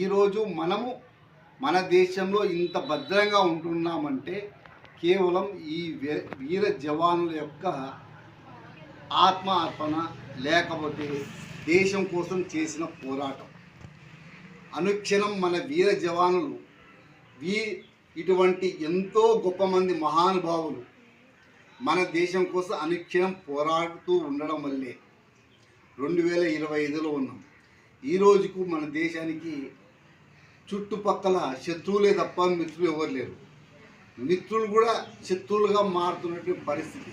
ఈరోజు మనము మన దేశంలో ఇంత భద్రంగా ఉంటున్నామంటే కేవలం ఈ వీర జవానుల యొక్క ఆత్మ అర్పణ, లేకపోతే దేశం కోసం చేసిన పోరాటం. అనుక్షణం మన వీర జవానులు ఇటువంటి ఎంతో గొప్ప మంది మహానుభావులు మన దేశం కోసం అనుక్షణం పోరాడుతూ ఉండడం వల్లే 2025లో ఉన్నాం. ఈ రోజుకు మన దేశానికి చుట్టుపక్కల శత్రువులే తప్ప మిత్రులు ఎవరు లేరు. మిత్రులు కూడా శత్రువులుగా మారుతున్నటువంటి పరిస్థితి.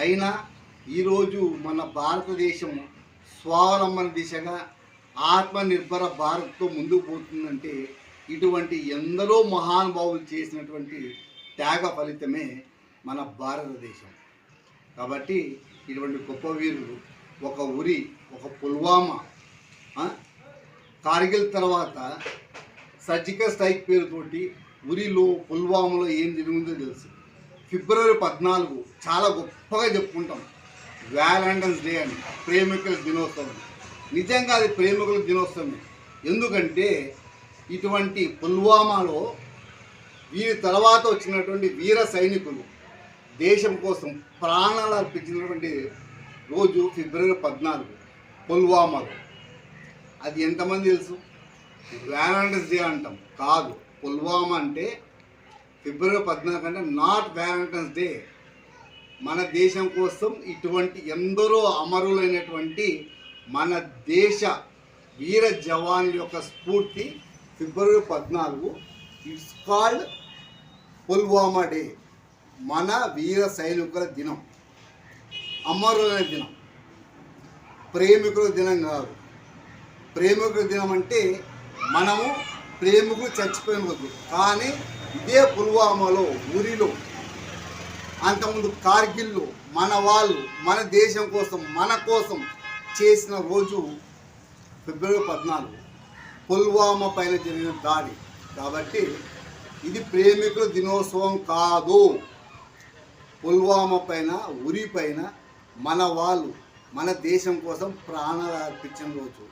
అయినా ఈరోజు మన భారతదేశం స్వావలంబన దిశగా ఆత్మనిర్భర భారత్తో ముందుకు పోతుందంటే ఇటువంటి ఎందరో మహానుభావులు చేసినటువంటి త్యాగ ఫలితమే మన భారతదేశం. కాబట్టి ఇటువంటి గొప్ప వీరులు ఒక ఉరి, ఒక పుల్వామా, కార్గిల్ తర్వాత సర్జికల్ స్ట్రైక్ పేరుతోటి ఉరిలో పుల్వామాలో ఏం జరిగిందో తెలుసు. ఫిబ్రవరి 14 చాలా గొప్పగా చెప్పుకుంటాం, వ్యాలంటైన్స్ డే అని, ప్రేమికుల దినోత్సవం. నిజంగా అది ప్రేమికుల దినోత్సవమే. ఎందుకంటే ఇటువంటి పుల్వామాలో వీరి తర్వాత వచ్చినటువంటి వీర సైనికులు దేశం కోసం ప్రాణాలు అర్పించినటువంటి రోజు ఫిబ్రవరి 14 పుల్వామాలో. అది ఎంతమంది తెలుసు? వ్యాలంటైన్స్ డే అంటాం, కాదు. పుల్వామా అంటే ఫిబ్రవరి 14 అంటే నాట్ వ్యాలంటైన్స్ డే. మన దేశం కోసం ఇటువంటి ఎందరో అమరులైనటువంటి మన దేశ వీర జవాన్ల యొక్క స్ఫూర్తి ఫిబ్రవరి 14. It's called Pulwama day. మన వీర సైనికుల దినం, అమరులైన దినం, ప్రేమికుల దినం కాదు. ప్రేమికుల దినం అంటే మనము ప్రేమికులు చచ్చిపోయిన రోజు. కానీ ఇదే పుల్వామాలో, ఉరిలో, అంతకుముందు కార్గిల్లో మన వాళ్ళు మన దేశం కోసం, మన కోసం చేసిన రోజు ఫిబ్రవరి 14 పుల్వామా పైన జరిగిన దాడి. కాబట్టి ఇది ప్రేమికుల దినోత్సవం కాదు. పుల్వామా పైన, ఉరి పైన మన వాళ్ళు మన దేశం కోసం ప్రాణాలు అర్పించిన రోజు.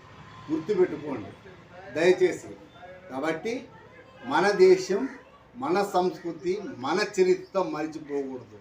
గుర్తుపెట్టుకోండి దయచేసి. కాబట్టి మన దేశం, మన సంస్కృతి, మన చరిత్ర మరిచిపోకూడదు.